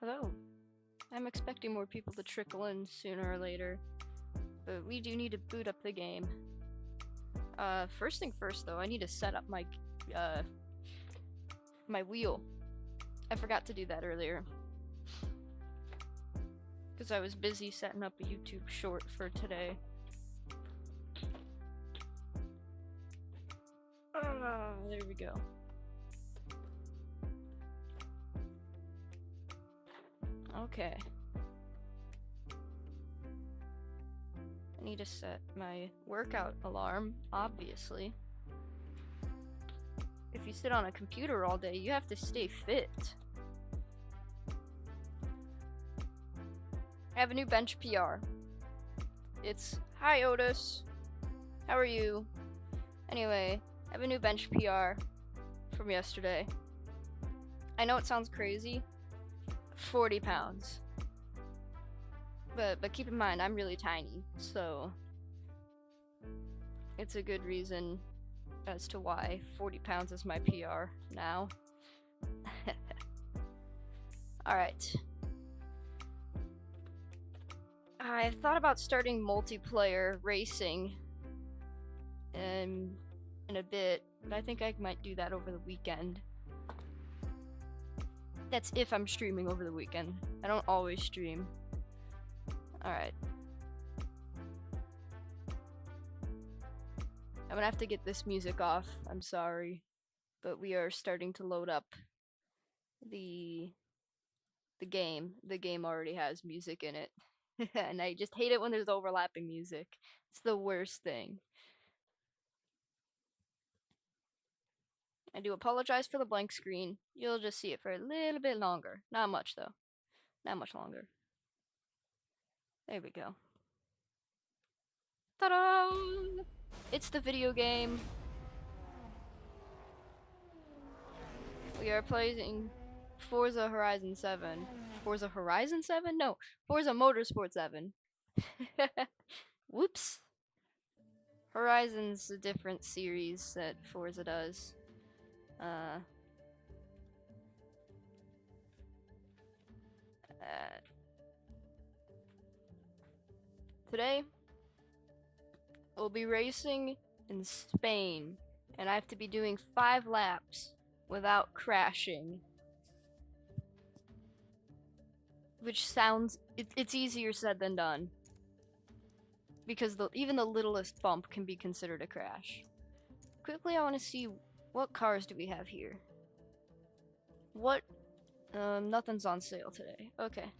Hello. I'm expecting more people to trickle in sooner or later, but we do need to boot up the game. First thing first though, I need to set up my wheel. I forgot to do that earlier. Because I was busy setting up a YouTube short for today. There we go. Okay. I need to set my workout alarm, obviously. If you sit on a computer all day, you have to stay fit. I have a new bench PR. It's, "Hi Otis, how are you?" Anyway, I have a new bench PR from yesterday. I know it sounds crazy. 40 pounds. But keep in mind, I'm really tiny, so it's a good reason as to why 40 pounds is my PR now. Alright. I thought about starting multiplayer racing in a bit, but I think I might do that over the weekend. That's if I'm streaming over the weekend. I don't always stream. Alright. I'm gonna have to get this music off. I'm sorry. But we are starting to load up the game. The game already has music in it. And I just hate it when there's overlapping music. It's the worst thing. I do apologize for the blank screen. You'll just see it for a little bit longer. Not much though. Not much longer. There we go. Ta-da! It's the video game. We are playing Forza Horizon 7. Forza Horizon 7? No, Forza Motorsport 7. Whoops. Horizon's a different series that Forza does. Today, we'll be racing in Spain, and I have to be doing 5 laps without crashing. Which sounds, it's easier said than done. Because even the littlest bump can be considered a crash. Quickly, I want to see what cars do we have here. What? Nothing's on sale today. Okay.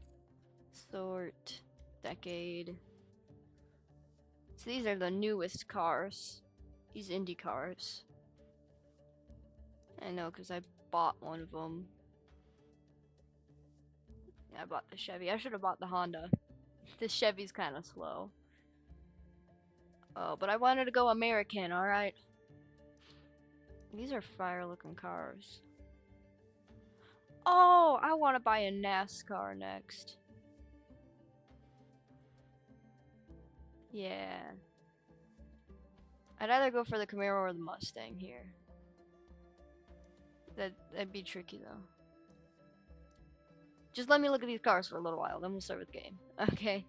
Sort. Decade. So these are the newest cars. These Indy cars. I know, because I bought one of them. Yeah, I bought the Chevy. I should have bought the Honda. This Chevy's kind of slow. Oh, but I wanted to go American, alright? These are fire-looking cars. Oh, I want to buy a NASCAR next. Yeah. I'd either go for the Camaro or the Mustang here. That'd be tricky though. Just let me look at these cars for a little while, then we'll start with the game. Okay.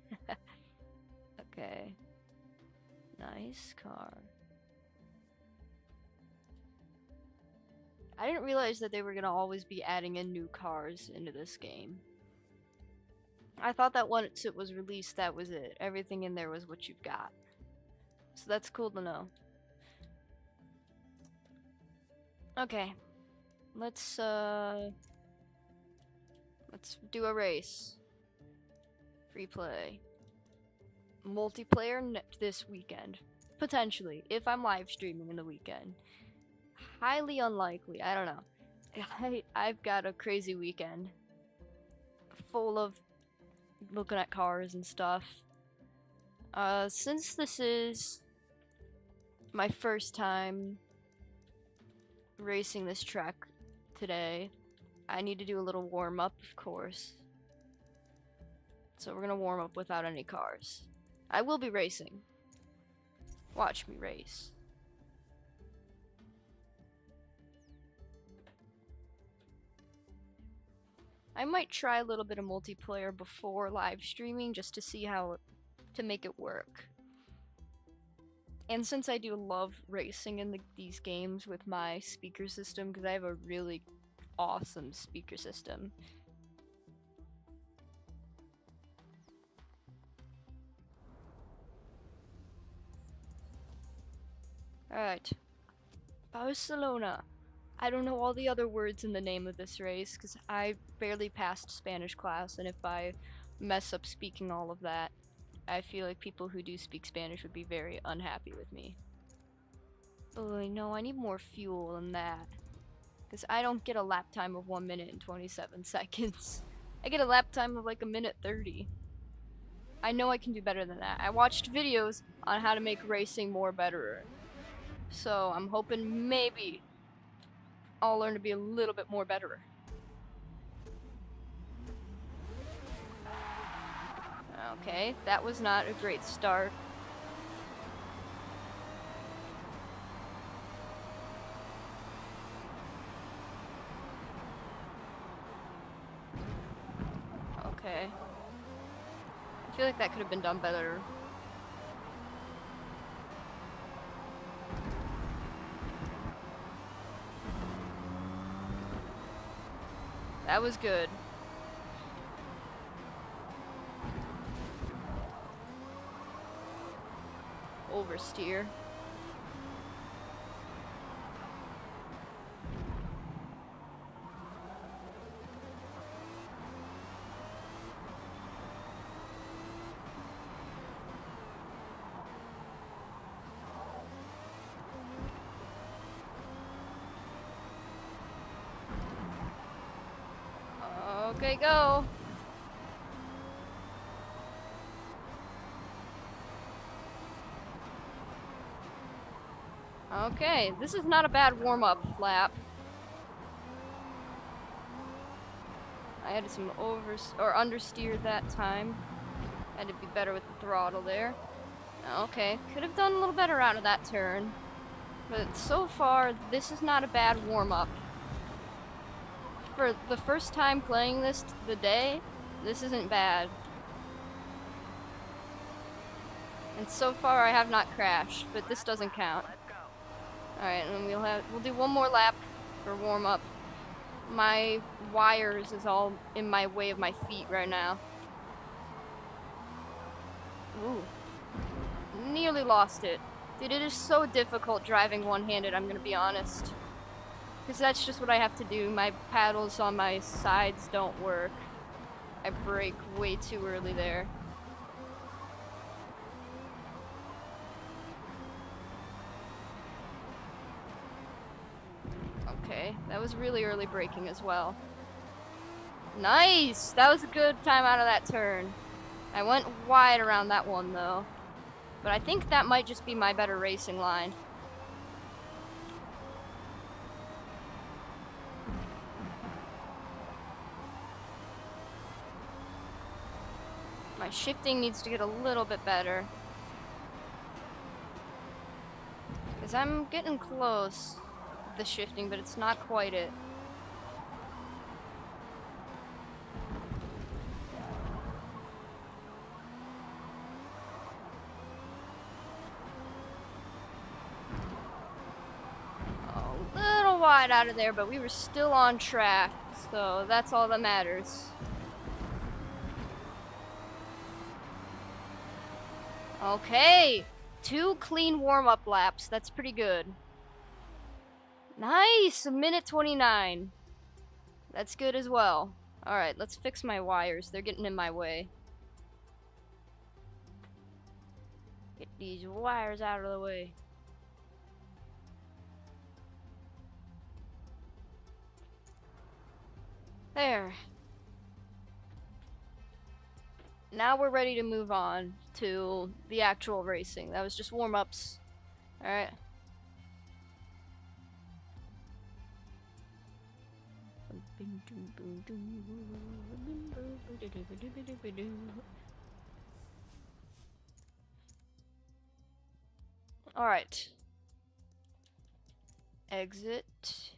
Okay. Nice car. I didn't realize that they were gonna always be adding in new cars into this game. I thought that once it was released, that was it. Everything in there was what you've got. So that's cool to know. Okay. Let's do a race. Free play. Multiplayer this weekend. Potentially, if I'm live streaming in the weekend. Highly unlikely, I don't know. I've got a crazy weekend. Full of looking at cars and stuff. Since this is my first time racing this track today, I need to do a little warm-up, of course. So we're gonna warm up without any cars. I will be racing. Watch me race. I might try a little bit of multiplayer before live streaming just to see how to make it work. And since I do love racing in these games with my speaker system, because I have a really awesome speaker system. Alright. Barcelona. I don't know all the other words in the name of this race because I barely passed Spanish class, and if I mess up speaking all of that, I feel like people who do speak Spanish would be very unhappy with me. Oh no, I need more fuel than that. Because I don't get a lap time of 1 minute and 27 seconds. I get a lap time of like 1:30. I know I can do better than that. I watched videos on how to make racing more better. So I'm hoping maybe I'll learn to be a little bit more better. Okay, that was not a great start. Okay. I feel like that could have been done better. That was good. Oversteer. Okay, go. Okay, this is not a bad warm-up lap. I had some understeer that time. Had to be better with the throttle there. Okay, could have done a little better out of that turn. But so far, this is not a bad warm-up. For the first time playing this the day, this isn't bad. And so far I have not crashed, but this doesn't count. Alright, and then we'll do one more lap for warm-up. My wires is all in my way of my feet right now. Ooh. Nearly lost it. Dude, it is so difficult driving one-handed, I'm gonna be honest. Because that's just what I have to do. My paddles on my sides don't work. I brake way too early there. Okay, that was really early braking as well. Nice! That was a good time out of that turn. I went wide around that one though. But I think that might just be my better racing line. My shifting needs to get a little bit better. Because I'm getting close with the shifting, but it's not quite it. A little wide out of there, but we were still on track, so that's all that matters. Okay, 2 clean warm-up laps. That's pretty good. Nice, 1:29. That's good as well. Alright, let's fix my wires. They're getting in my way. Get these wires out of the way. There. Now we're ready to move on to the actual racing. That was just warm-ups. Alright. Alright. Exit.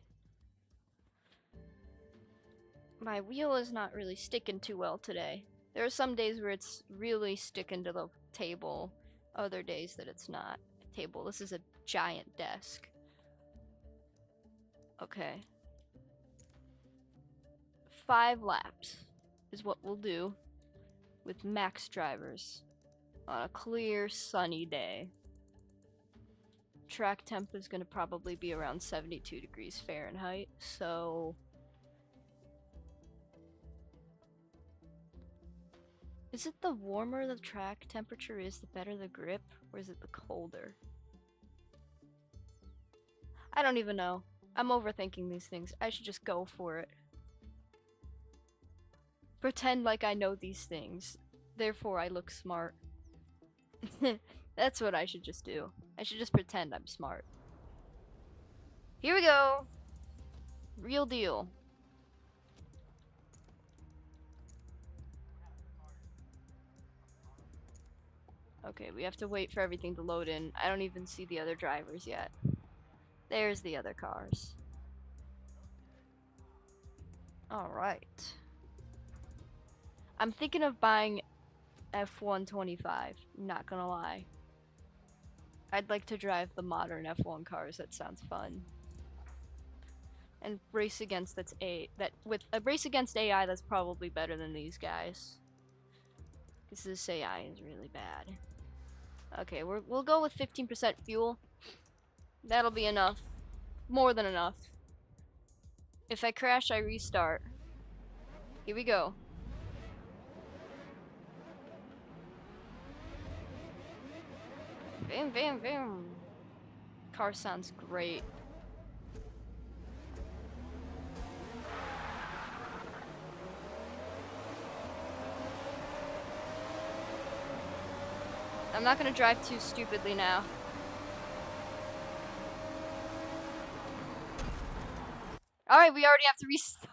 My wheel is not really sticking too well today. There are some days where it's really sticking to the table, other days that it's not. Table, this is a giant desk. Okay. 5 laps is what we'll do with max drivers on a clear, sunny day. Track temp is going to probably be around 72 degrees Fahrenheit, so... Is it the warmer the track temperature is, the better the grip, or is it the colder? I don't even know. I'm overthinking these things. I should just go for it. Pretend like I know these things. Therefore, I look smart. That's what I should just do. I should just pretend I'm smart. Here we go. Real deal. Okay, we have to wait for everything to load in. I don't even see the other drivers yet. There's the other cars. Alright. I'm thinking of buying F125, not gonna lie. I'd like to drive the modern F1 cars, that sounds fun. And race against with a race against AI that's probably better than these guys. Because this AI is really bad. Okay, we'll go with 15% fuel. That'll be enough. More than enough. If I crash, I restart. Here we go. Bam, bam, bam. Car sounds great. I'm not gonna drive too stupidly now. Alright, we already have to restart.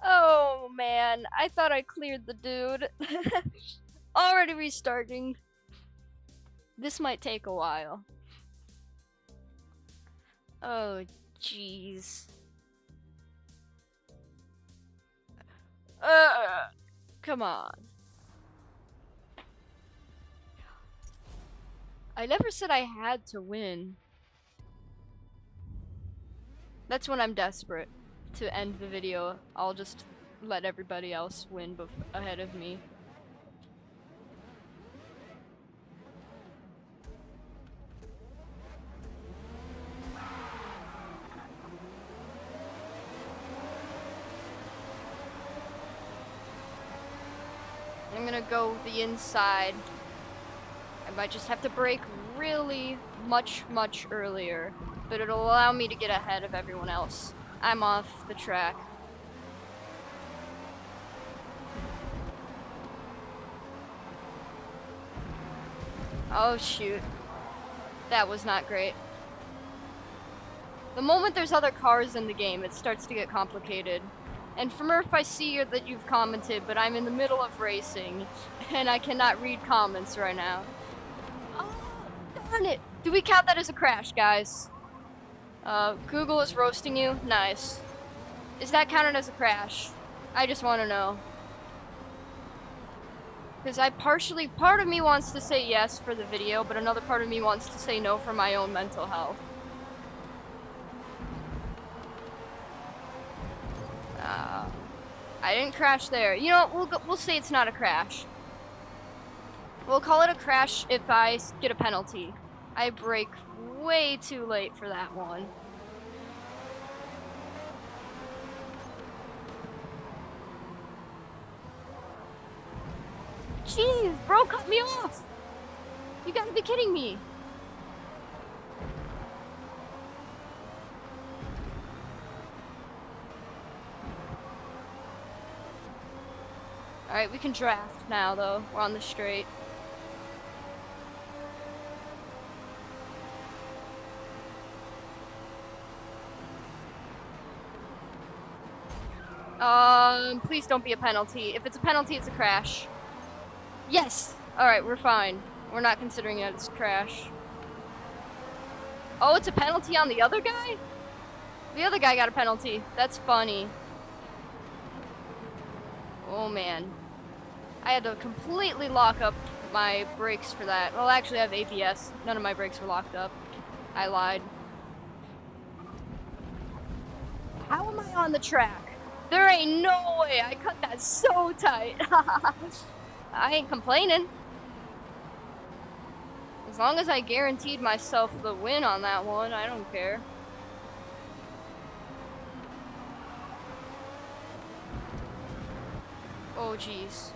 Oh man, I thought I cleared the dude. Already restarting. This might take a while. Oh, jeez. Come on. I never said I had to win. That's when I'm desperate to end the video. I'll just let everybody else win ahead of me. I'm gonna go the inside. I might just have to brake really much earlier, but it'll allow me to get ahead of everyone else. I'm off the track. Oh shoot. That was not great. The moment there's other cars in the game, it starts to get complicated. And for Murph, I see that you've commented, but I'm in the middle of racing, and I cannot read comments right now. Oh, darn it! Do we count that as a crash, guys? Google is roasting you? Nice. Is that counted as a crash? I just want to know. Because part of me wants to say yes for the video, but another part of me wants to say no for my own mental health. I didn't crash there. You know what, we'll say it's not a crash. We'll call it a crash if I get a penalty. I brake way too late for that one. Jeez, bro, cut me off! You gotta be kidding me! Alright, we can draft now, though. We're on the straight. Please don't be a penalty. If it's a penalty, it's a crash. Yes! Alright, we're fine. We're not considering it as a crash. Oh, it's a penalty on the other guy? The other guy got a penalty. That's funny. Oh man. I had to completely lock up my brakes for that. Well, actually I have ABS. None of my brakes were locked up. I lied. How am I on the track? There ain't no way. I cut that so tight. I ain't complaining. As long as I guaranteed myself the win on that one, I don't care. Oh, jeez.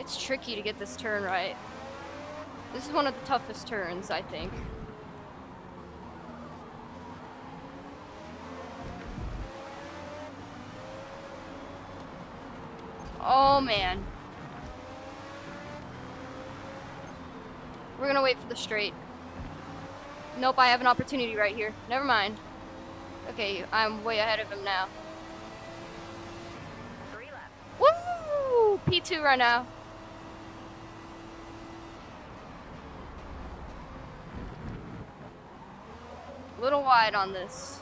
It's tricky to get this turn right. This is one of the toughest turns, I think. Oh, man. We're gonna wait for the straight. Nope, I have an opportunity right here. Never mind. Okay, I'm way ahead of him now. 3 laps. Woo! P2 right now. A little wide on this.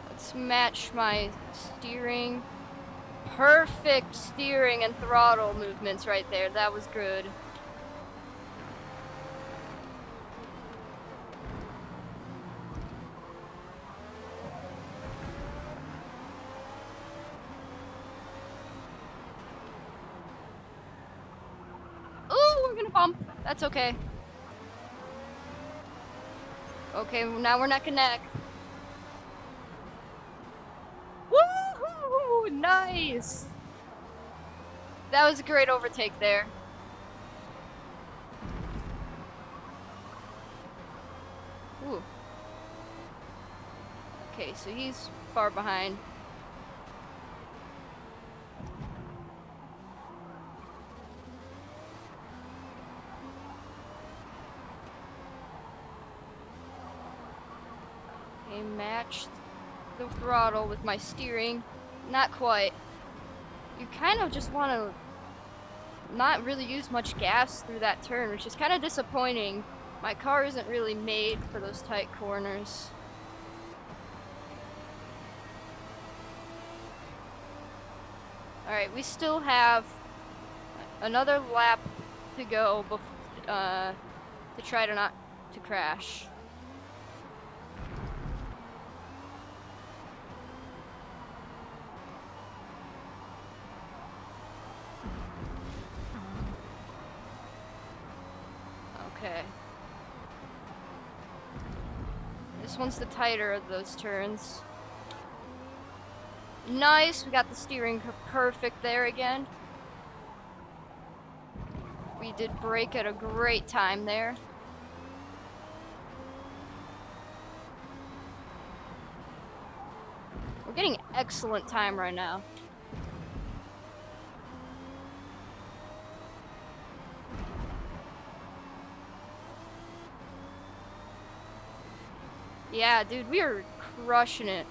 Let's match my steering. Perfect steering and throttle movements right there. That was good. Ooh, we're gonna bump. That's okay. Okay, now we're neck and neck. Woohoo! Nice! That was a great overtake there. Ooh. Okay, so he's far behind. Okay, matched the throttle with my steering. Not quite. You kind of just want to not really use much gas through that turn, which is kind of disappointing. My car isn't really made for those tight corners. Alright, we still have another lap to go to try to not to crash. Okay. This one's the tighter of those turns. Nice, we got the steering perfect there again. We did brake at a great time there. We're getting excellent time right now. Yeah, dude, we are crushing it.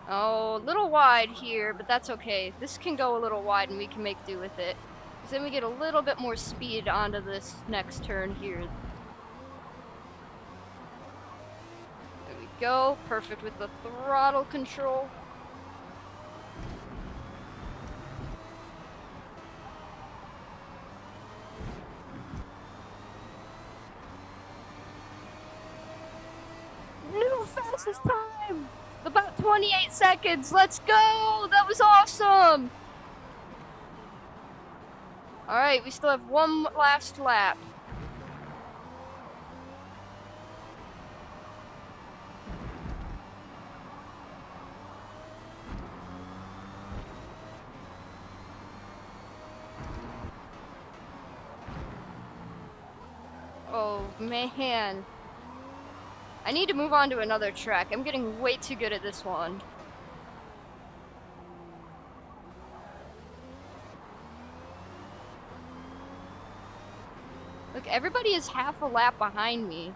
Oh, a little wide here, but that's okay. This can go a little wide and we can make do with it. Because then we get a little bit more speed onto this next turn here. There we go. Perfect with the throttle control. New fastest time! About 28 seconds. Let's go! That was awesome! Alright, we still have one last lap. Oh, man. I need to move on to another track. I'm getting way too good at this one. Look, everybody is half a lap behind me.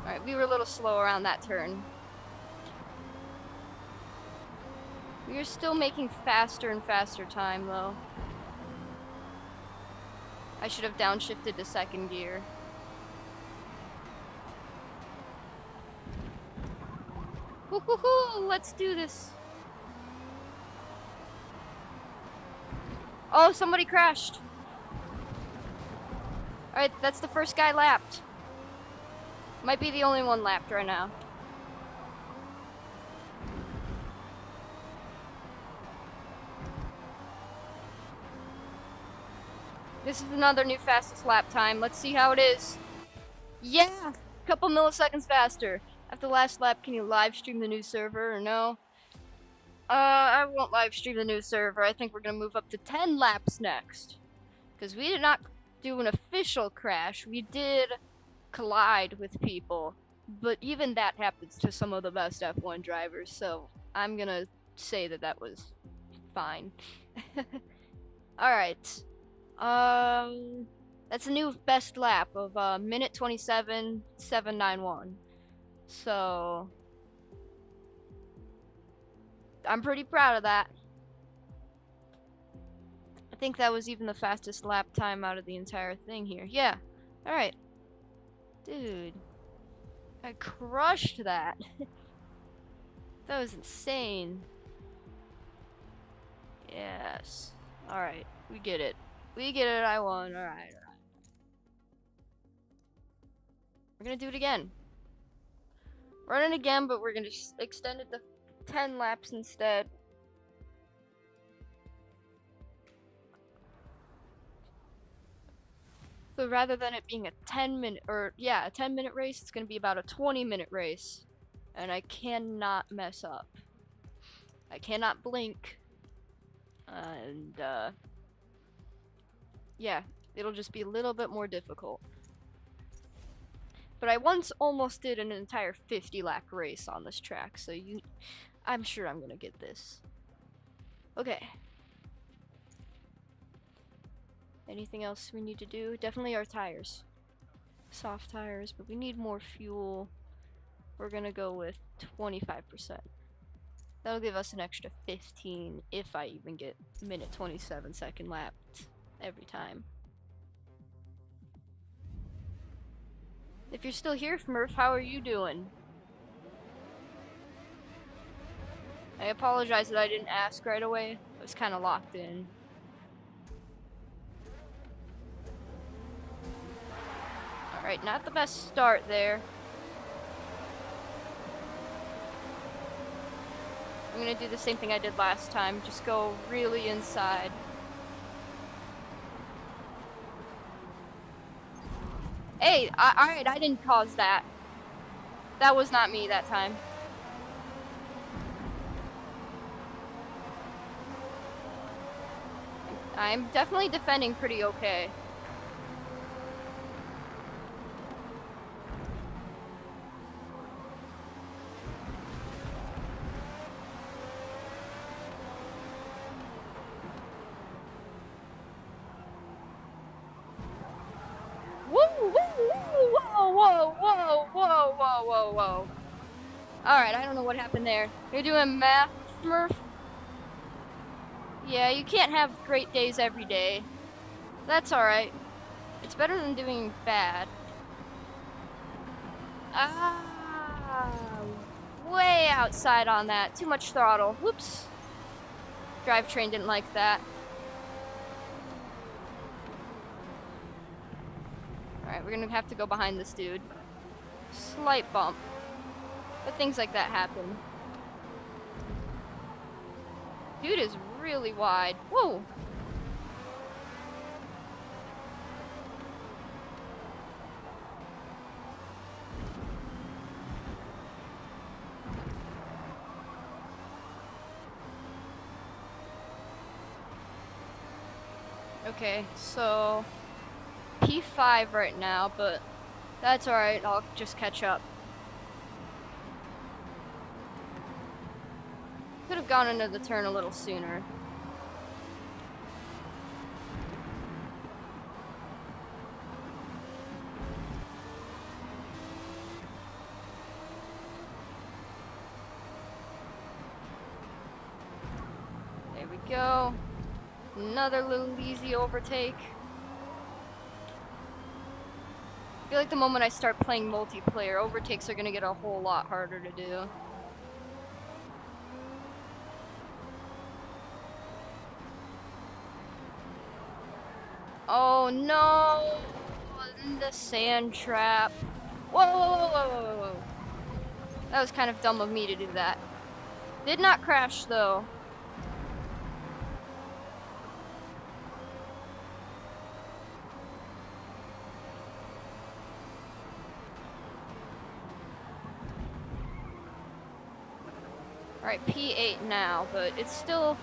Alright, we were a little slow around that turn. We are still making faster and faster time, though. I should have downshifted to second gear. Woohoo! Let's do this. Oh, somebody crashed. Alright, that's the first guy lapped. Might be the only one lapped right now. This is another new fastest lap time. Let's see how it is. Yeah! A couple milliseconds faster. After the last lap, can you live stream the new server or no? I won't live stream the new server. I think we're gonna move up to 10 laps next. Because we did not do an official crash. We did collide with people. But even that happens to some of the best F1 drivers. So I'm gonna say that that was fine. Alright. That's a new best lap of minute 27.791. So I'm pretty proud of that. I think that was even the fastest lap time out of the entire thing here. Yeah. Alright. Dude. I crushed that. That was insane. Yes. Alright. We get it. We get it. I won. Alright. We're gonna do it again. Run it again, but we're gonna extend it to 10 laps instead. So rather than it being a 10-minute, or yeah, a 10-minute race, it's gonna be about a 20-minute race. And I cannot mess up. I cannot blink. And, yeah, it'll just be a little bit more difficult. But I once almost did an entire 50-lap race on this track, so I'm sure I'm gonna get this. Okay. Anything else we need to do? Definitely our tires. Soft tires, but we need more fuel. We're gonna go with 25%. That'll give us an extra 15 if I even get minute 27 second lap every time. If you're still here, Smurf, how are you doing? I apologize that I didn't ask right away. I was kind of locked in. Alright, not the best start there. I'm gonna do the same thing I did last time, just go really inside. Hey, alright, I didn't cause that. That was not me that time. I'm definitely defending pretty okay. Whoa. Alright, I don't know what happened there. You're doing math, Smurf? Yeah, you can't have great days every day. That's alright. It's better than doing bad. Ah, way outside on that. Too much throttle. Whoops. Drivetrain didn't like that. Alright, we're gonna have to go behind this dude. Slight bump. But things like that happen. Dude is really wide. Whoa! Okay, so P5 right now, but that's alright, I'll just catch up. Could have gone into the turn a little sooner. There we go. Another little easy overtake. feel like the moment I start playing multiplayer, overtakes are gonna get a whole lot harder to do. Oh no! The sand trap. Whoa, whoa, whoa, whoa, whoa, whoa. That was kind of dumb of me to do that. Did not crash though. Alright, P8 now, but it's still,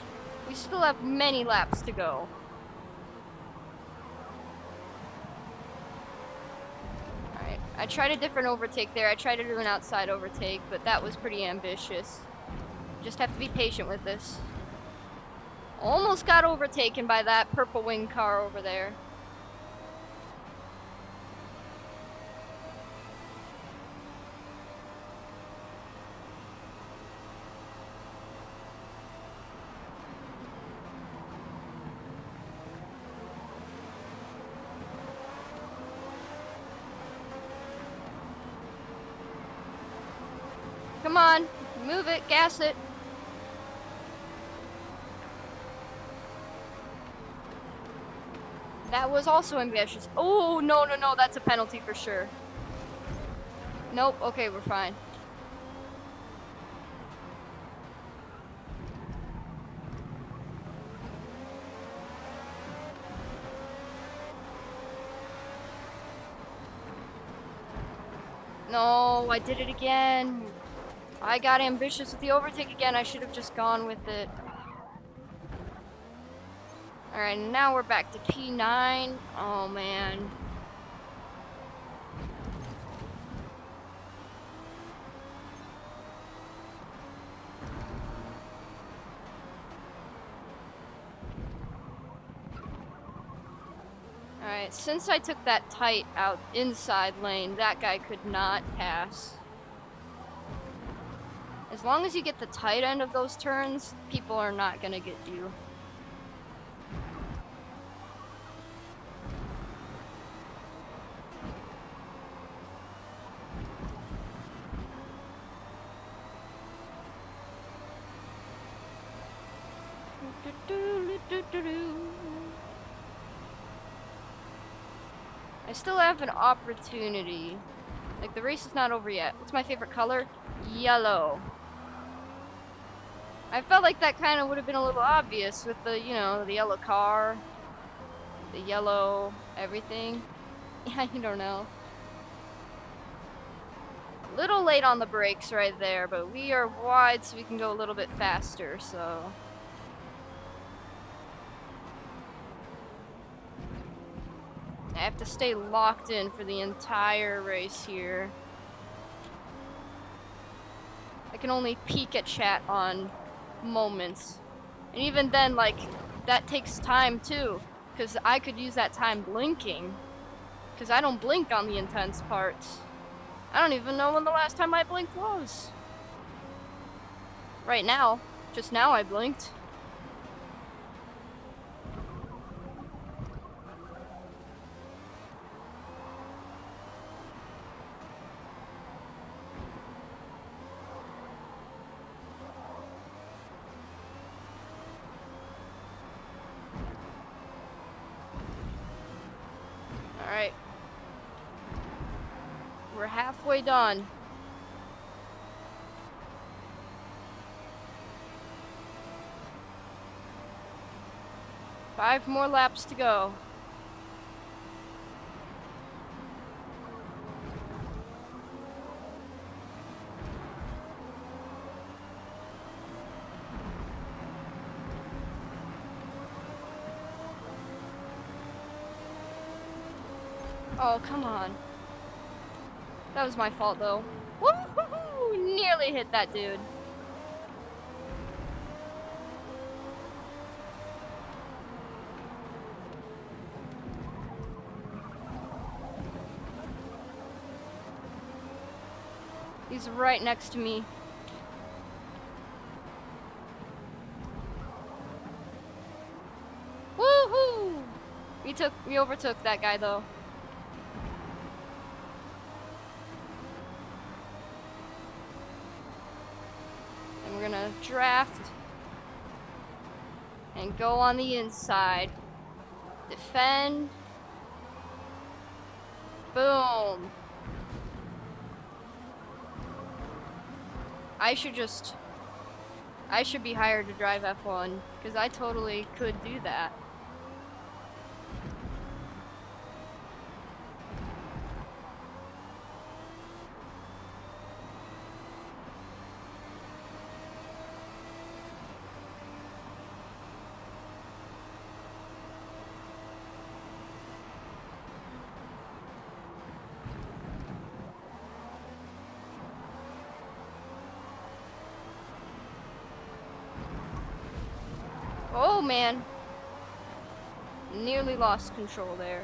we still have many laps to go. Alright, I tried a different overtake there. I tried to do an outside overtake, but that was pretty ambitious. Just have to be patient with this. Almost got overtaken by that purple wing car over there. Come on, move it, gas it. That was also ambitious. Oh, no, no, no, that's a penalty for sure. Nope, okay, we're fine. No, I did it again. I got ambitious with the overtake again. I should have just gone with it. Alright, now we're back to P9. Oh, man. Alright, since I took that tight out inside lane, that guy could not pass. As long as you get the tight end of those turns, people are not gonna get you. I still have an opportunity. Like, the race is not over yet. What's my favorite color? Yellow. I felt like that kind of would have been a little obvious with the, you know, the yellow car, the yellow everything. Yeah, you don't know. A little late on the brakes right there, but we are wide so we can go a little bit faster, so... I have to stay locked in for the entire race here. I can only peek at chat on moments. And even then, like, that takes time too. Because I could use that time blinking. Because I don't blink on the intense parts. I don't even know when the last time I blinked was. Right now. Just now I blinked. Alright. We're halfway done. Five more laps to go. Oh, come on. That was my fault, though. Woo-hoo-hoo! Nearly hit that dude. He's right next to me. Woohoo! We overtook that guy, though. gonna draft and go on the inside. Defend. Boom. I should be hired to drive F1 because I totally could do that. Oh man, nearly lost control there.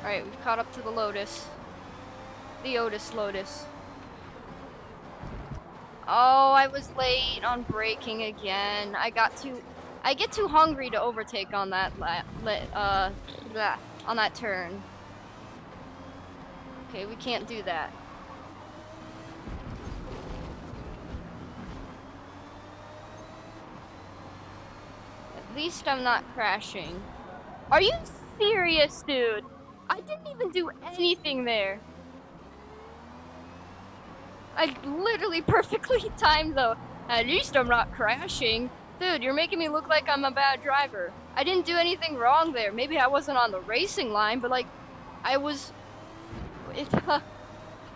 Alright, we've caught up to the Lotus. The Otis Lotus. Oh, I was late on braking again. I get too hungry to overtake on that on that turn. Okay, we can't do that. At least I'm not crashing. Are you serious, dude? I didn't even do anything there. I literally perfectly timed though. At least I'm not crashing. Dude, you're making me look like I'm a bad driver. I didn't do anything wrong there. Maybe I wasn't on the racing line, but like, I was...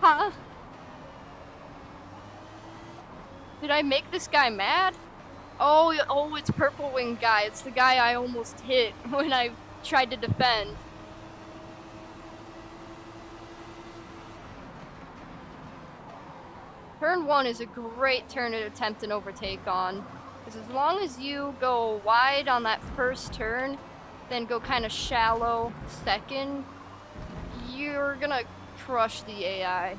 huh? Did I make this guy mad? Oh, it's Purple Wing guy. It's the guy I almost hit when I tried to defend. Turn 1 is a great turn to attempt an overtake on. Because as long as you go wide on that first turn, then go kind of shallow second, you're gonna crush the AI.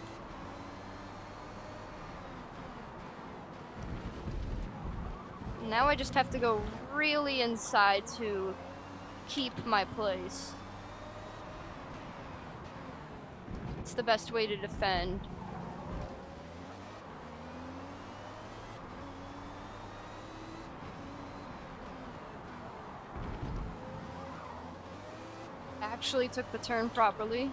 Now I just have to go really inside to keep my place. It's the best way to defend. Actually took the turn properly.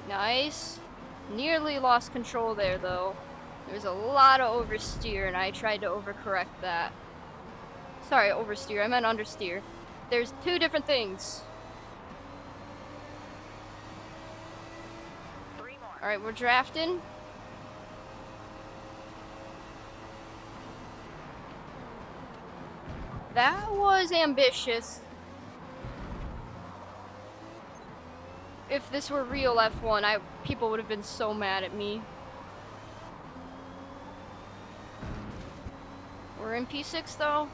Nice. Nearly lost control there though. There's a lot of oversteer and I tried to overcorrect that. Sorry, oversteer, I meant understeer. There's two different things. Alright, we're drafting. That was ambitious. If this were real F1, people would have been so mad at me. We're in P6 though.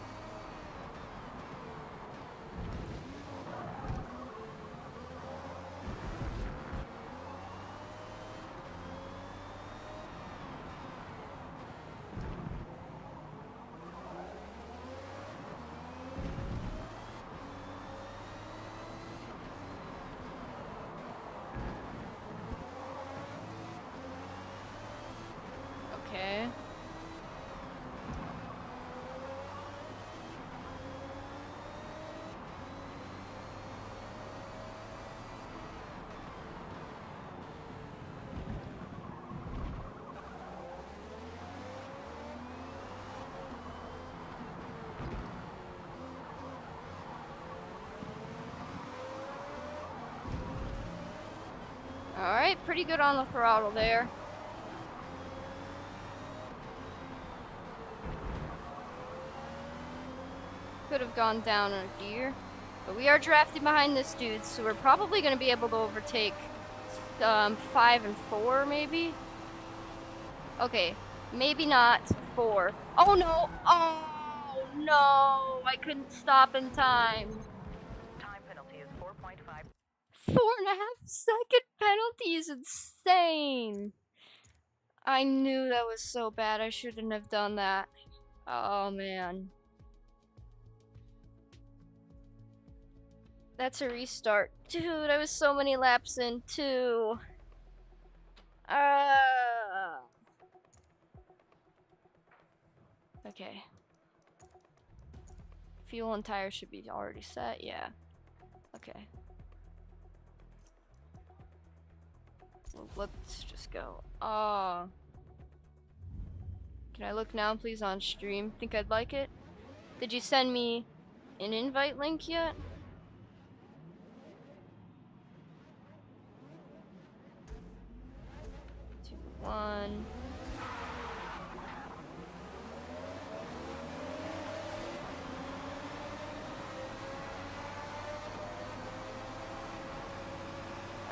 Okay. Alright, pretty good on the throttle there. Could have gone down a gear. But we are drafting behind this dude, so we're probably going to be able to overtake 5 and 4, maybe? Okay, maybe not 4. Oh no! Oh no! I couldn't stop in time. Time penalty is 4.5. 4.5-second penalty is insane. I knew that was so bad. I shouldn't have done that. Oh man. That's a restart. Dude, I was so many laps in too. Okay. Fuel and tires should be already set, yeah. Okay. Well, let's just go. Can I look now, please, on stream? Think I'd like it? Did you send me an invite link yet? Two, one.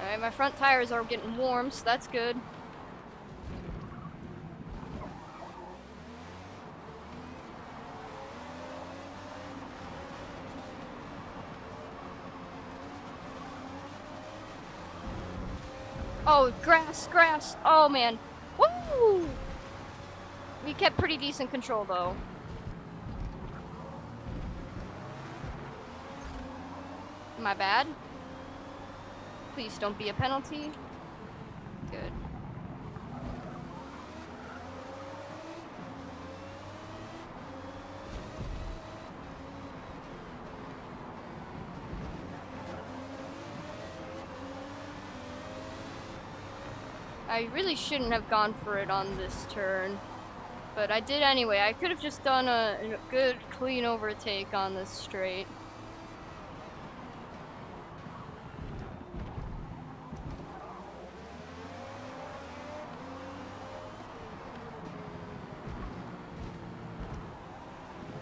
Alright, my front tires are getting warm, so that's good. Oh, grass. Oh, man. Woo! We kept pretty decent control, though. My bad. Please don't be a penalty. Good. I really shouldn't have gone for it on this turn, but I did anyway. I could have just done a good, clean overtake on this straight.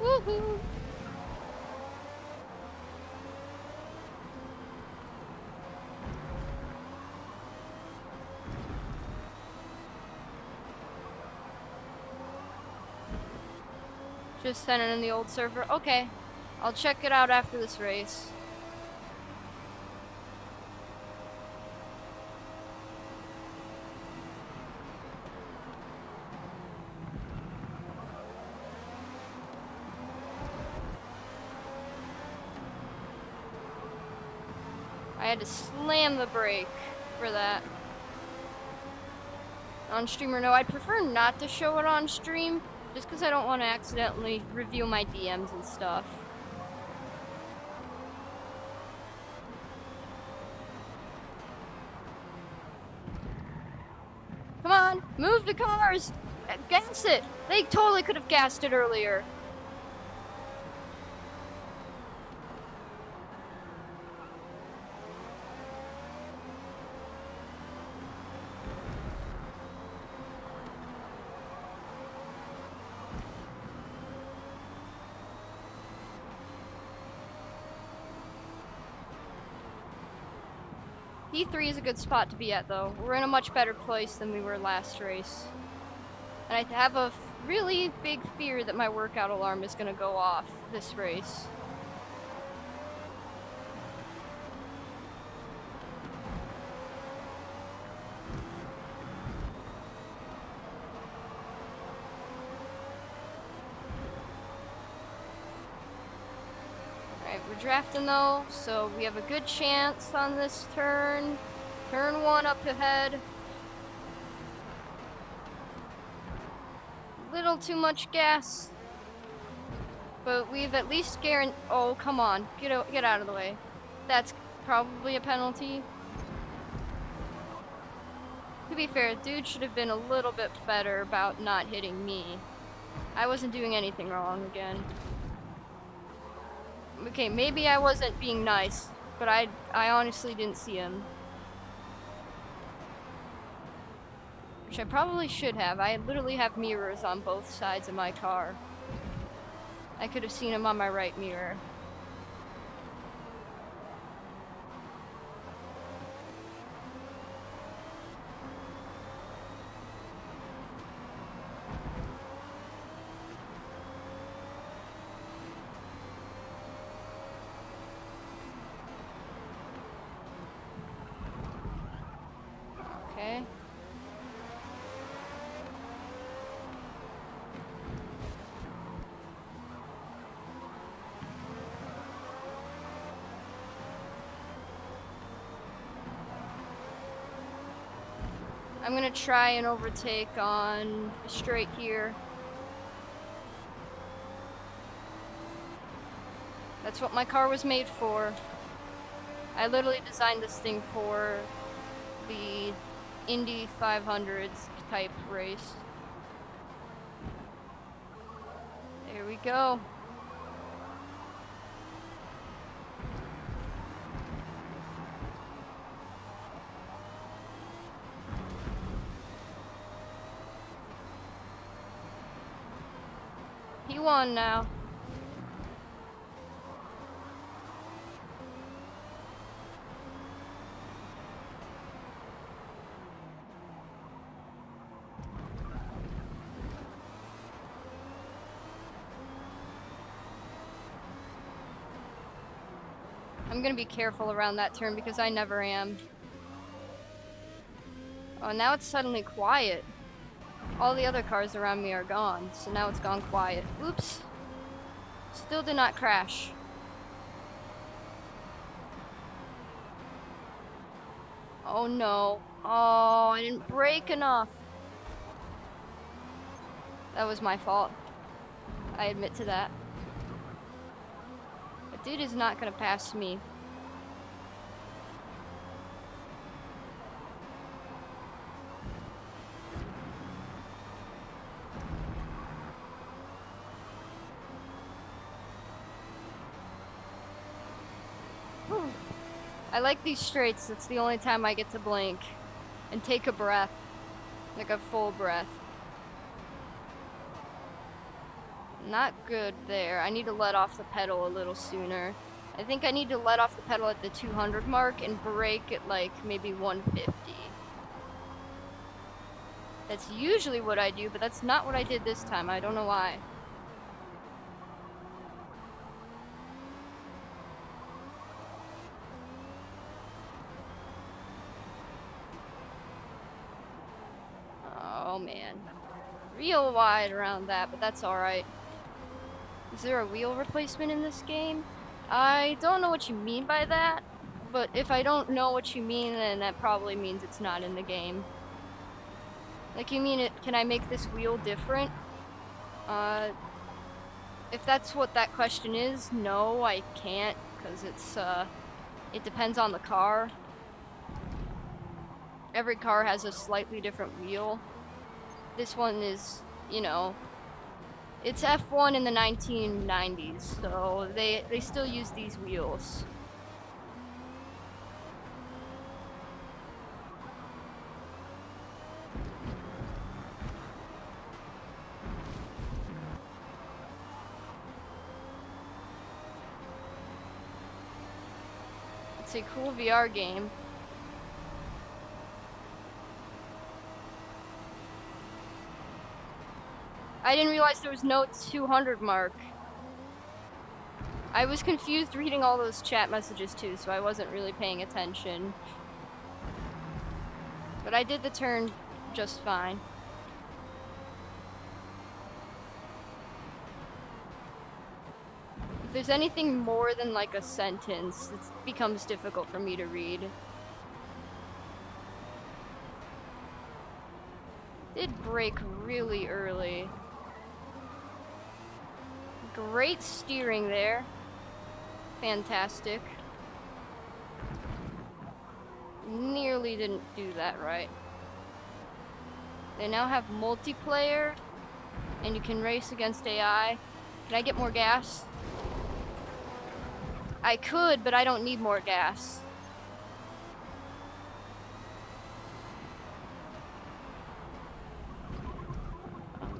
Woohoo! Just sent it in the old server. Okay, I'll check it out after this race. I had to slam the brake for that. On stream or no, I'd prefer not to show it on stream, just because I don't want to accidentally reveal my DMs and stuff. Come on, move the cars! Gas it! They totally could have gassed it earlier. P3 is a good spot to be at, though. We're in a much better place than we were last race. And I have a really big fear that my workout alarm is going to go off this race. We're drafting though, so we have a good chance on this turn. Turn 1 up ahead. Little too much gas, but we've at least guaranteed. Oh, come on, get out of the way. That's probably a penalty. To be fair, dude should have been a little bit better about not hitting me. I wasn't doing anything wrong again. Okay, maybe I wasn't being nice, but I honestly didn't see him. Which I probably should have. I literally have mirrors on both sides of my car. I could have seen him on my right mirror. I'm gonna try and overtake on straight here. That's what my car was made for. I literally designed this thing for the Indy 500s type race. There we go. He won now. I'm gonna be careful around that turn because I never am. Oh, now it's suddenly quiet. All the other cars around me are gone, so now it's gone quiet. Oops. Still did not crash. Oh no. Oh, I didn't brake enough. That was my fault. I admit to that. But dude is not gonna pass me. I like these straights. It's the only time I get to blink and take a breath, like a full breath. Not good there. I need to let off the pedal a little sooner. I think I need to let off the pedal at the 200 mark and brake at like maybe 150. That's usually what I do, but that's not what I did this time. I don't know why. Oh man. Real wide around that, but that's alright. Is there a wheel replacement in this game? I don't know what you mean by that, but if I don't know what you mean, then that probably means it's not in the game. Like, you mean it? Can I make this wheel different? If that's what that question is, no, I can't, because it depends on the car. Every car has a slightly different wheel. This one is, you know, it's F1 in the 1990s, so they still use these wheels. It's a cool VR game. I didn't realize there was no 200 mark. I was confused reading all those chat messages too, so I wasn't really paying attention. But I did the turn just fine. If there's anything more than like a sentence, it becomes difficult for me to read. Did brake really early. Great steering there. Fantastic. Nearly didn't do that right. They now have multiplayer, and you can race against AI. Can I get more gas? I could, but I don't need more gas.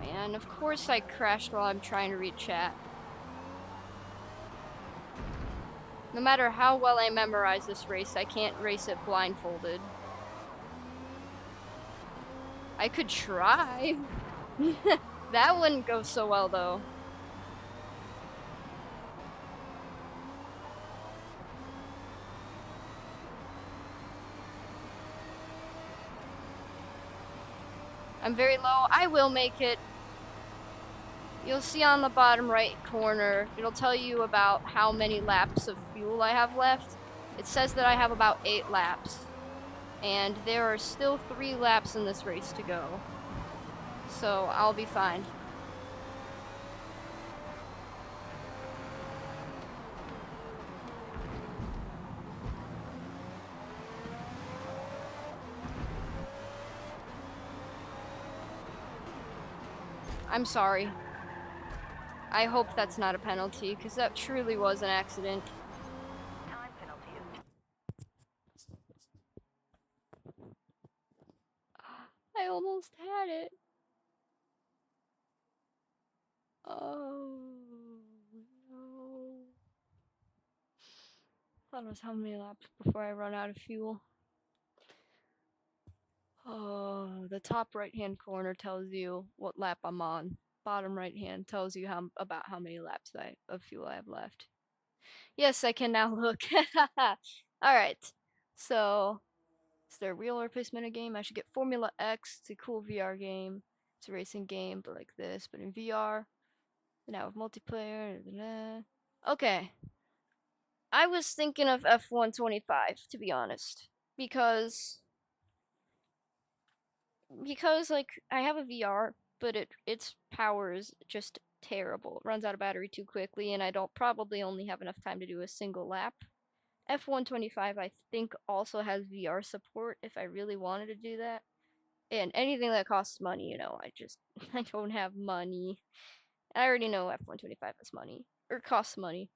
And of course I crashed while I'm trying to read chat. No matter how well I memorize this race, I can't race it blindfolded. I could try. That wouldn't go so well though. I'm very low. I will make it. You'll see on the bottom right corner, it'll tell you about how many laps of fuel I have left. It says that I have about 8 laps. And there are still 3 laps in this race to go. So I'll be fine. I'm sorry. I hope that's not a penalty, because that truly was an accident. Time penalty is I almost had it. Oh, no. Thought it was how many laps before I run out of fuel. Oh, the top right-hand corner tells you what lap I'm on. Bottom right-hand tells you about how many laps of fuel I have left. Yes, I can now look. Alright, so is there a real or replacement of game? I should get Formula X. It's a cool VR game. It's a racing game, but like this, but in VR. Now with multiplayer. Okay. I was thinking of F125, to be honest. Because like I have a VR, but its power is just terrible. It runs out of battery too quickly, and I don't probably only have enough time to do a single lap. F125 I think also has VR support if I really wanted to do that. And anything that costs money, you know, I don't have money. I already know F125 is money or costs money.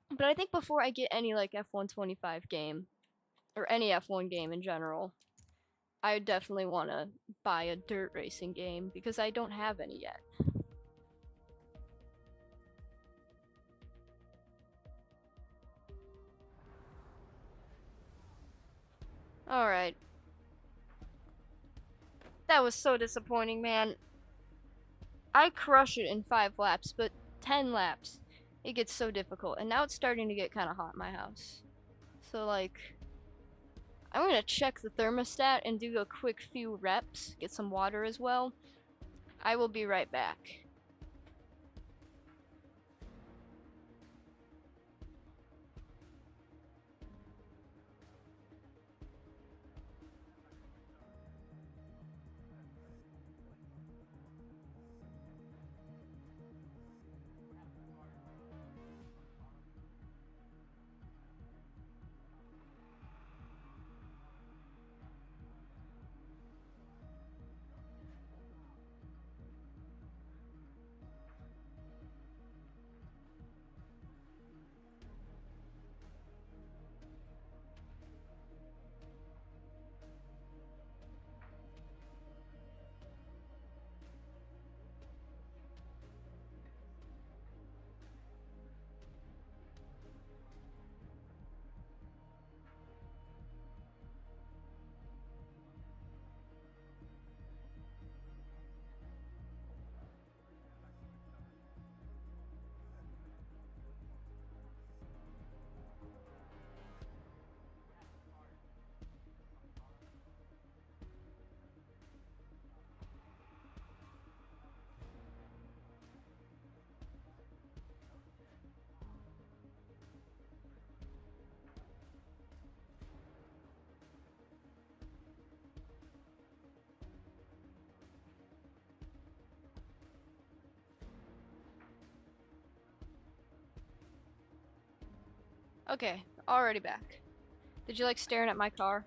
But I think before I get any like F125 game or any F1 game in general, I definitely want to buy a dirt racing game because I don't have any yet. Alright. That was so disappointing, man. I crush it in 5 laps, but 10 laps, it gets so difficult. And now it's starting to get kind of hot in my house. So, like, I'm gonna check the thermostat and do a quick few reps, get some water as well. I will be right back. Okay, already back. Did you like staring at my car?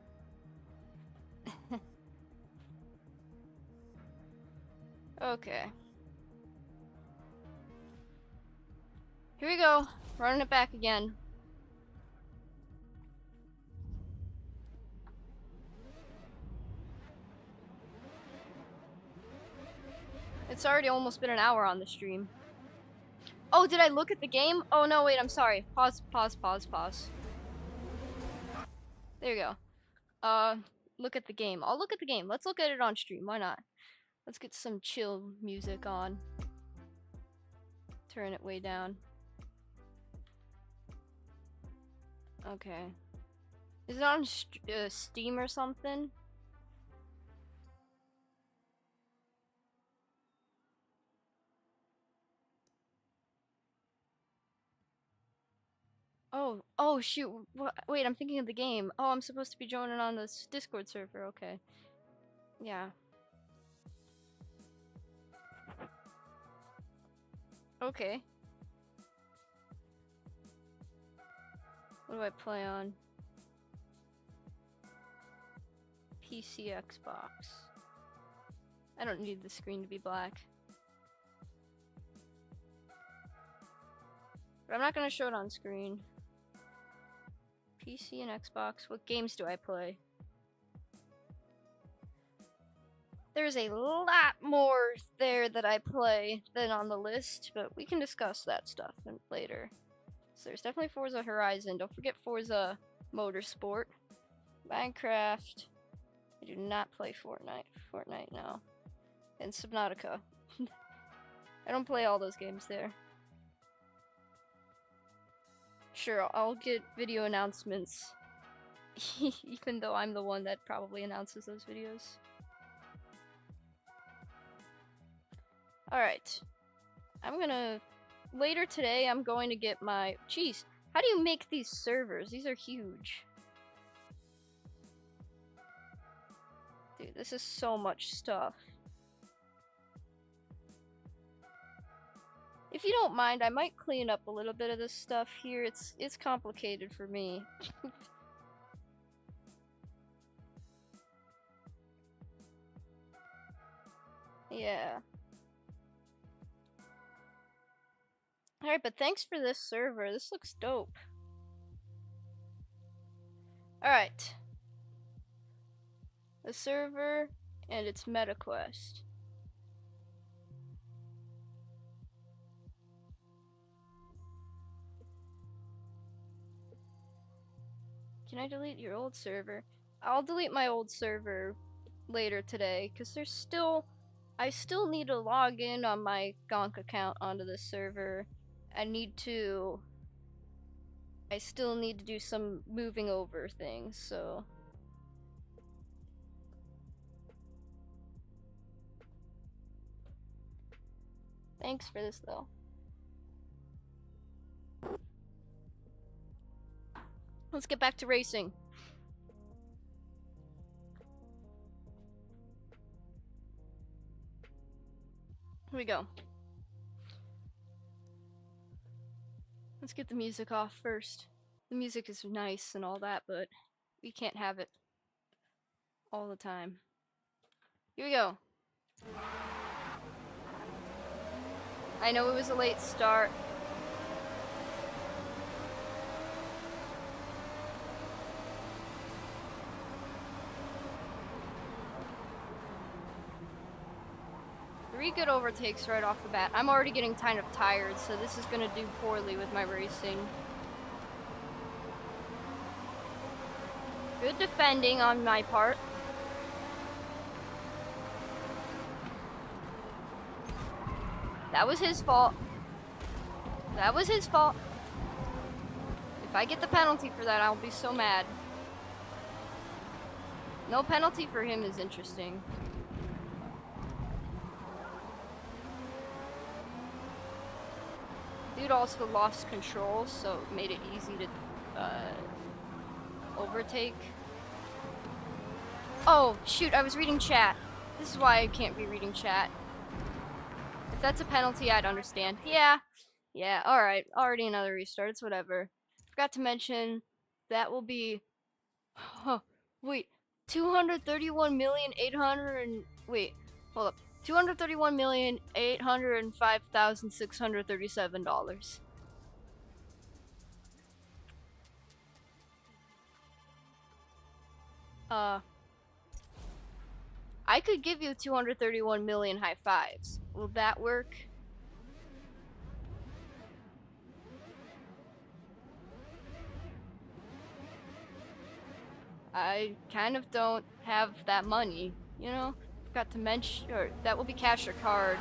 Okay. Here we go. Running it back again. It's already almost been an hour on the stream. Oh, did I look at the game? Oh no, wait, I'm sorry. Pause. There you go. Look at the game. I'll look at the game. Let's look at it on stream. Why not? Let's get some chill music on. Turn it way down. Okay. Is it on Steam or something? Oh shoot. Wait, I'm thinking of the game. Oh, I'm supposed to be joining on this Discord server. Okay. Yeah. Okay. What do I play on? PC, Xbox. I don't need the screen to be black. But I'm not gonna show it on screen. PC and Xbox. What games do I play? There's a lot more there that I play than on the list, but we can discuss that stuff later. So there's definitely Forza Horizon. Don't forget Forza Motorsport. Minecraft. I do not play Fortnite now. And Subnautica. I don't play all those games there. Sure, I'll get video announcements. Even though I'm the one that probably announces those videos. Alright. Later today, I'm going to get my... Jeez, how do you make these servers? These are huge. Dude, this is so much stuff. If you don't mind, I might clean up a little bit of this stuff here. It's complicated for me. Yeah. Alright, but thanks for this server. This looks dope. Alright. The server and its meta quest. Can I delete your old server? I'll delete my old server later today, because I still need to log in on my Gonk account onto this server. I still need to do some moving over things, so. Thanks for this, though. Let's get back to racing. Here we go. Let's get the music off first. The music is nice and all that, but we can't have it all the time. Here we go. I know it was a late start. Three good overtakes right off the bat. I'm already getting kind of tired, so this is gonna do poorly with my racing. Good defending on my part. That was his fault. That was his fault. If I get the penalty for that, I'll be so mad. No penalty for him is interesting. Dude also lost control, so it made it easy to overtake. Oh, shoot, I was reading chat. This is why I can't be reading chat. If that's a penalty, I'd understand. Yeah, alright. Already another restart, it's whatever. Forgot to mention, that will be... wait, 231,800,000... Wait, hold up. $231,805,637. I could give you 231 million high fives. Will that work? I kind of don't have that money, you know? Forgot to mention, or that will be cash or card.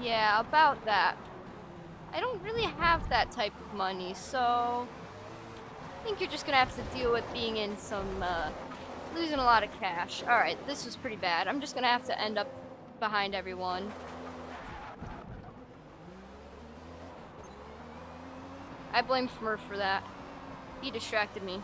Yeah, about that. I don't really have that type of money, so I think you're just gonna have to deal with being in some Losing a lot of cash. Alright, this was pretty bad. I'm just gonna have to end up behind everyone. I blame Smurf for that. He distracted me.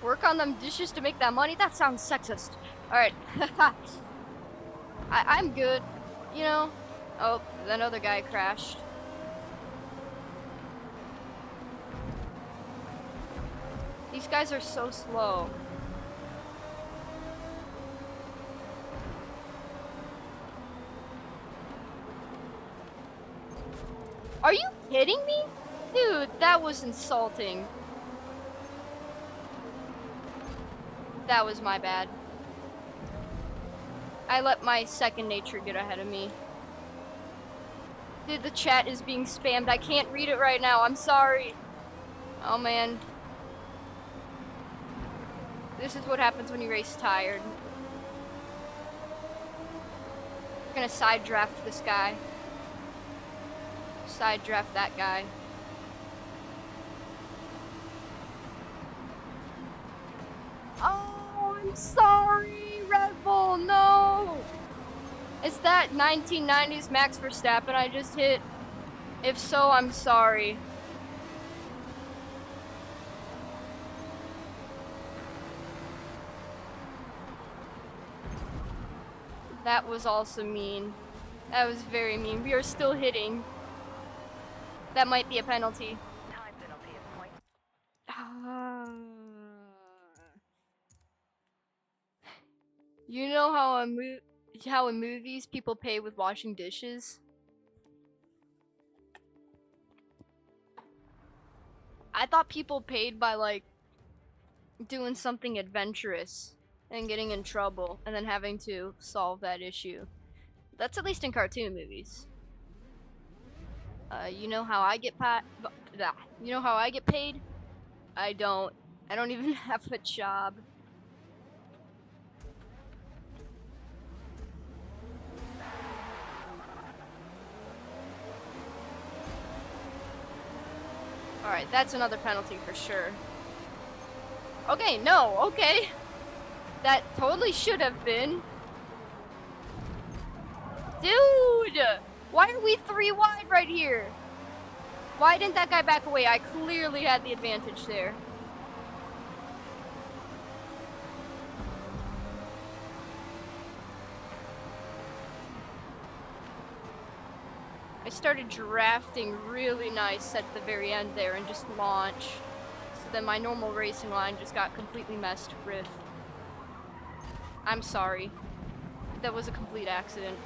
Work on them dishes to make that money? That sounds sexist. Alright. I'm good. You know? Oh, that other guy crashed. These guys are so slow. Are you kidding me? Dude, that was insulting. That was my bad. I let my second nature get ahead of me. Dude, the chat is being spammed. I can't read it right now. I'm sorry. Oh, man. This is what happens when you race tired. I'm gonna side draft this guy. Side draft that guy. Oh, I'm sorry, Red Bull, no! Is that 1990s Max Verstappen I just hit? If so, I'm sorry. That was also mean. That was very mean. We are still hitting. That might be a penalty. Time penalty is point. You know how in movies people pay with washing dishes? I thought people paid by like doing something adventurous and getting in trouble and then having to solve that issue. That's at least in cartoon movies. You know how I get You know how I get paid? I don't even have a job. Alright, that's another penalty for sure. Okay, no, okay. That totally should have been. Dude! Why are we 3 wide right here? Why didn't that guy back away? I clearly had the advantage there. I started drafting really nice at the very end there and just launched. So then my normal racing line just got completely messed with. I'm sorry. That was a complete accident.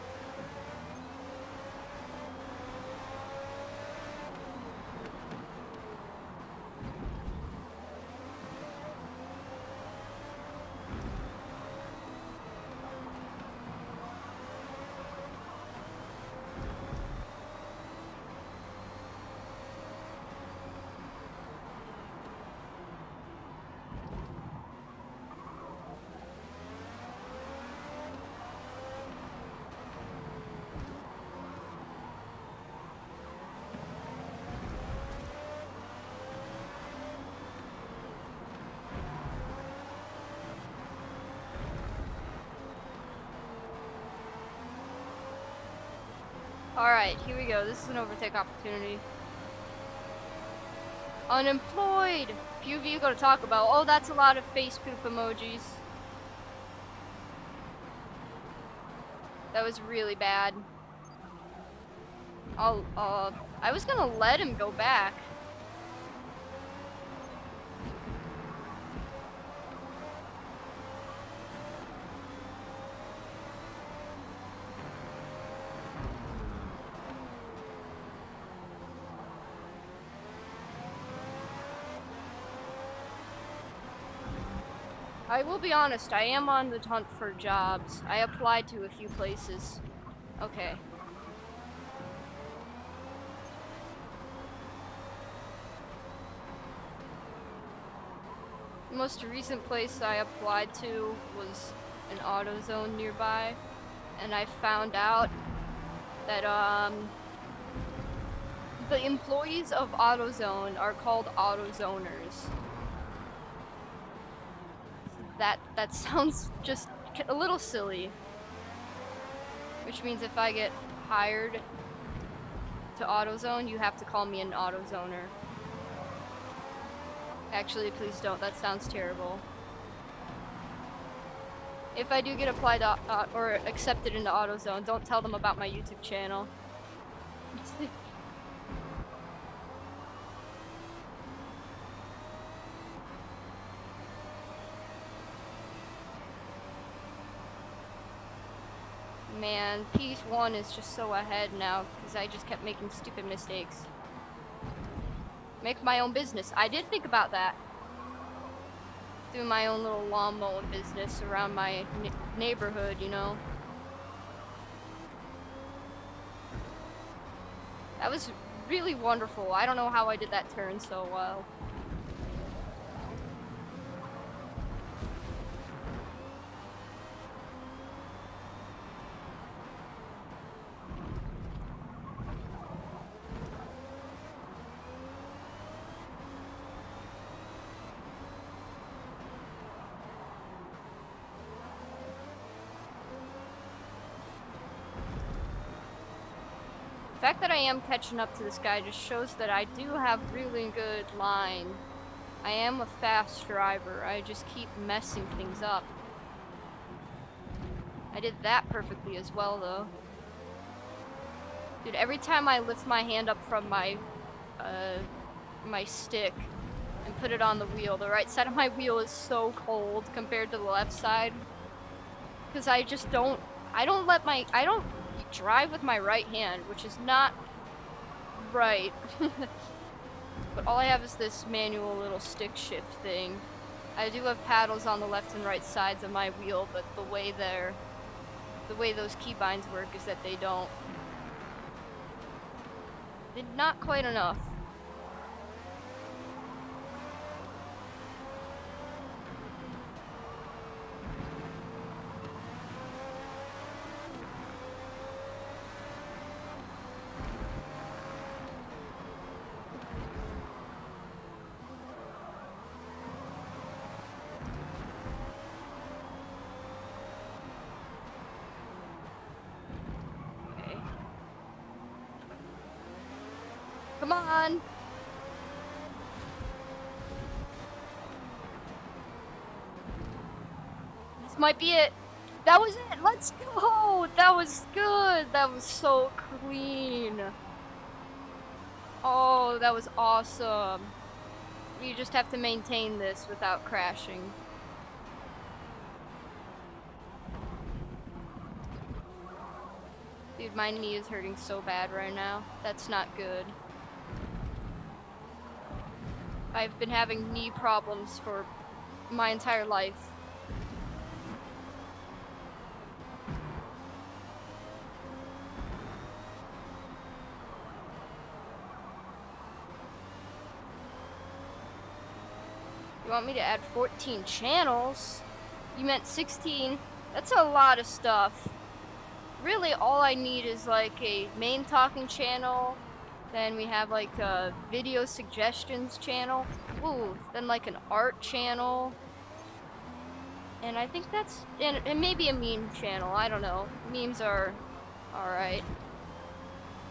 Alright, here we go. This is an overtake opportunity. Unemployed! Few of you got to talk about. Oh, that's a lot of face poop emojis. That was really bad. I was gonna let him go back. I will be honest, I am on the hunt for jobs. I applied to a few places. Okay. The most recent place I applied to was an AutoZone nearby, and I found out that the employees of AutoZone are called AutoZoners. That sounds just a little silly. Which means if I get hired to AutoZone, you have to call me an AutoZoner. Actually, please don't. That sounds terrible. If I do get applied to, or accepted into AutoZone, don't tell them about my YouTube channel. Man, PS1 is just so ahead now because I just kept making stupid mistakes. Make my own business. I did think about that. Do my own little lawn mowing business around my neighborhood, you know. That was really wonderful. I don't know how I did that turn so well. The fact that I am catching up to this guy just shows that I do have really good line. I am a fast driver. I just keep messing things up. I did that perfectly as well, though. Dude, every time I lift my hand up from my my stick and put it on the wheel, the right side of my wheel is so cold compared to the left side. Because I just don't, I don't drive with my right hand, which is not right. But all I have is this manual little stick shift thing. I do have paddles on the left and right sides of my wheel, but the way those keybinds work is that they don't. They're not quite enough. Come on! This might be it. That was it! Let's go! That was good! That was so clean. Oh, that was awesome. You just have to maintain this without crashing. Dude, my knee is hurting so bad right now. That's not good. I've been having knee problems for my entire life. You want me to add 14 channels? You meant 16? That's a lot of stuff. Really, all I need is like a main talking channel. Then we have like a video suggestions channel. Ooh, then like an art channel. And I think that's, and maybe a meme channel, I don't know. Memes are alright.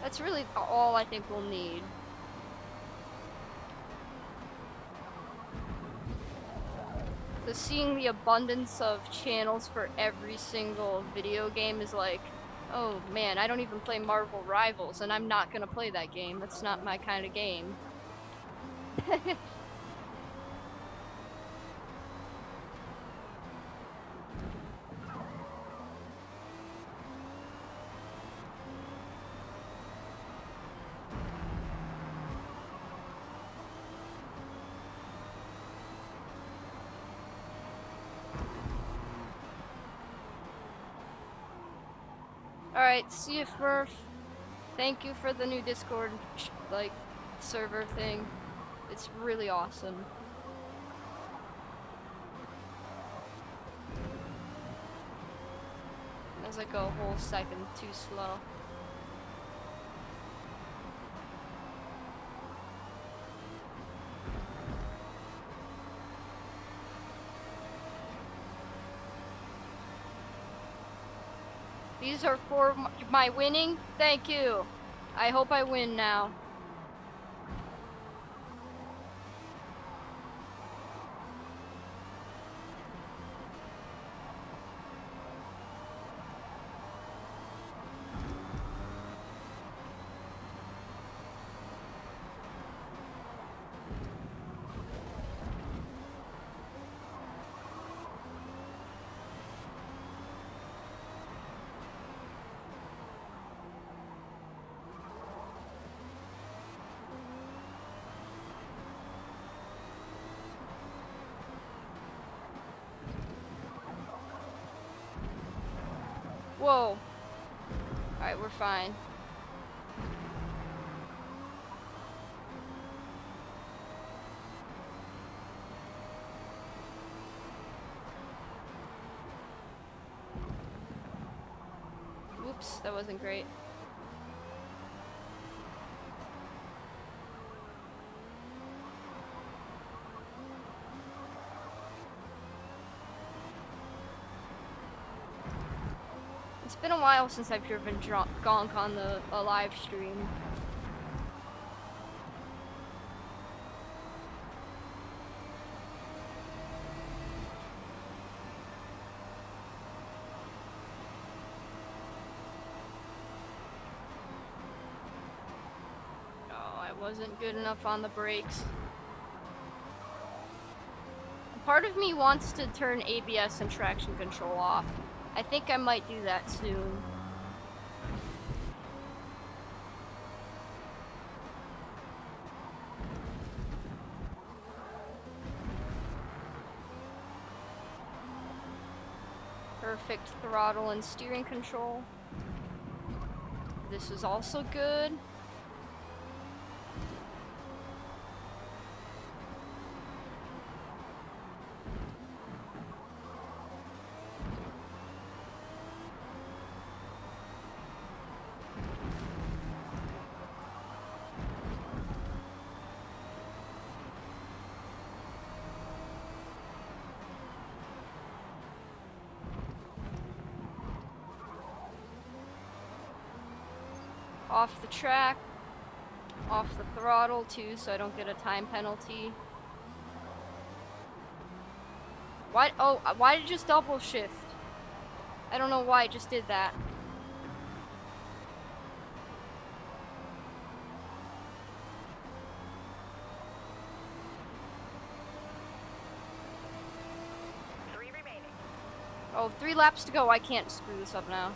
That's really all I think we'll need. So seeing the abundance of channels for every single video game is like, oh man, I don't even play Marvel Rivals, and I'm not gonna play that game. That's not my kind of game. Alright, see you, Smurf. Thank you for the new Discord, like, server thing. It's really awesome. was like a whole second too slow. These are for my winning? Thank you. I hope I win now. Whoa. Alright, we're fine. Oops, that wasn't great. It's been a while since I've driven Gonk on a live stream. Oh, I wasn't good enough on the brakes. Part of me wants to turn ABS and traction control off. I think I might do that soon. Perfect throttle and steering control. This is also good. Off the track, off the throttle too, so I don't get a time penalty. Why? Oh, why did it just double shift? I don't know why it just did that. Oh, 3 laps to go. I can't screw this up now.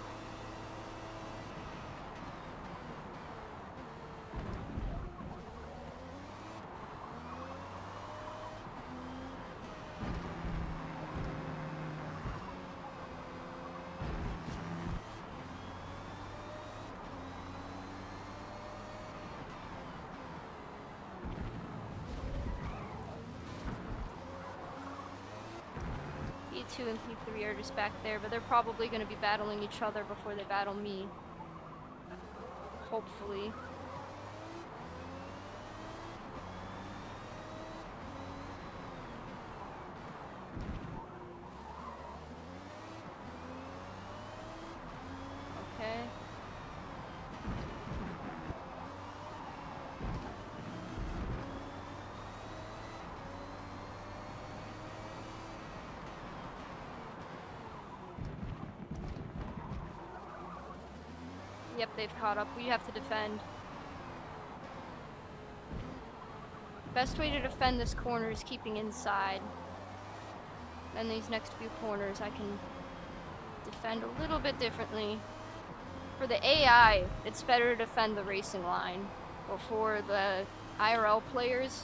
P2 and P3 are just back there, but they're probably going to be battling each other before they battle me. Hopefully. Okay. Yep, they've caught up. We have to defend. Best way to defend this corner is keeping inside. Then these next few corners I can defend a little bit differently. For the AI, it's better to defend the racing line. But for the IRL players,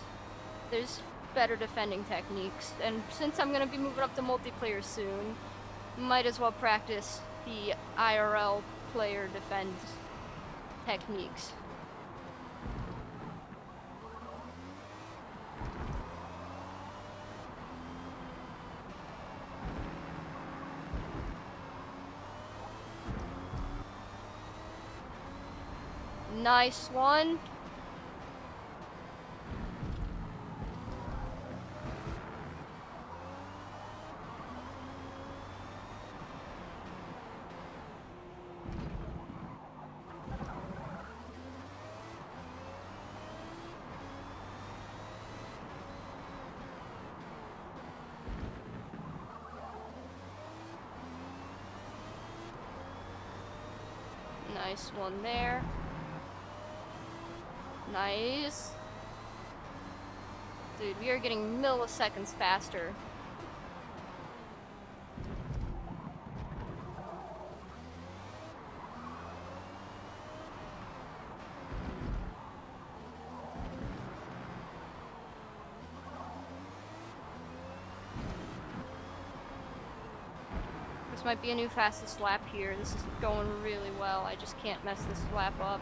there's better defending techniques. And since I'm going to be moving up to multiplayer soon, might as well practice the IRL player defense techniques. Nice one. Nice one there. Nice. Dude, we are getting milliseconds faster. This might be a new fastest lap here. This is going really well. I just can't mess this lap up.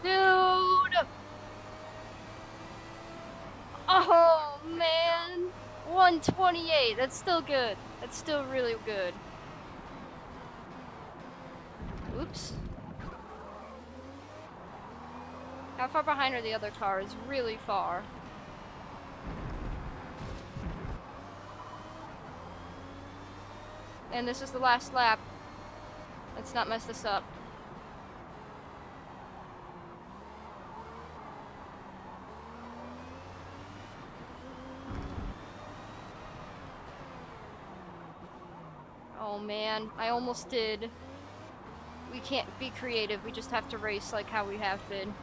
Dude! Oh, man! 128. That's still good. That's still really good. Oops. How far behind are the other cars? Really far. And this is the last lap. Let's not mess this up. Oh man, I almost did. We can't be creative, we just have to race like how we have been.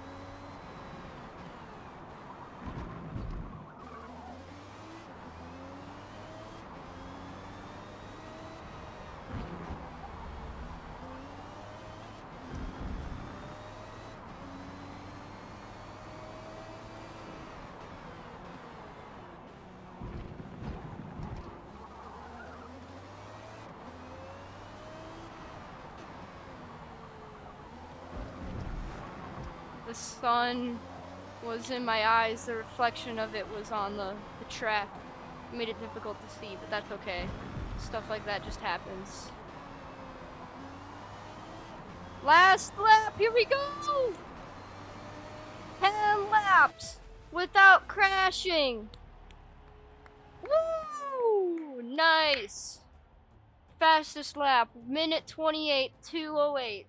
The sun was in my eyes, the reflection of it was on the track. It made it difficult to see, but that's okay. Stuff like that just happens. Last lap, here we go! 10 laps without crashing! Woo! Nice! Fastest lap, minute 28:208.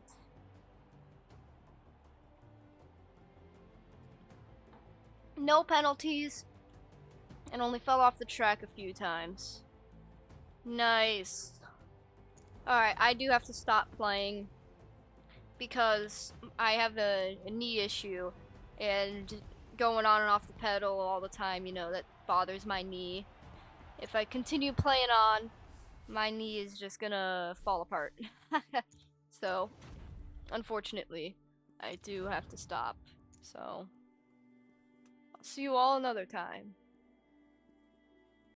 No penalties, and only fell off the track a few times. Nice. Alright, I do have to stop playing because I have a knee issue, and going on and off the pedal all the time, you know, that bothers my knee. If I continue playing on, my knee is just gonna fall apart. So, unfortunately, I do have to stop. So, I'll see you all another time.